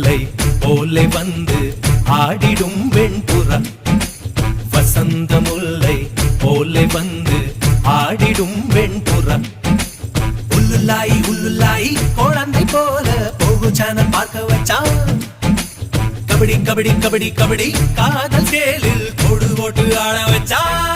முல்லை போலே வந்து ஆடிடும் வெண்புறா வசந்த முல்லை போலே வந்து ஆடிடும் வெண்புறா உள்ளுல்லாய் உள்ளுல்லாய் குழந்தை போல போகு சேனல் பார்க்க வச்சான் கபடி கபடி கபடி கபடி காதல் சேலில் போடு போட்டு ஆட வச்சான்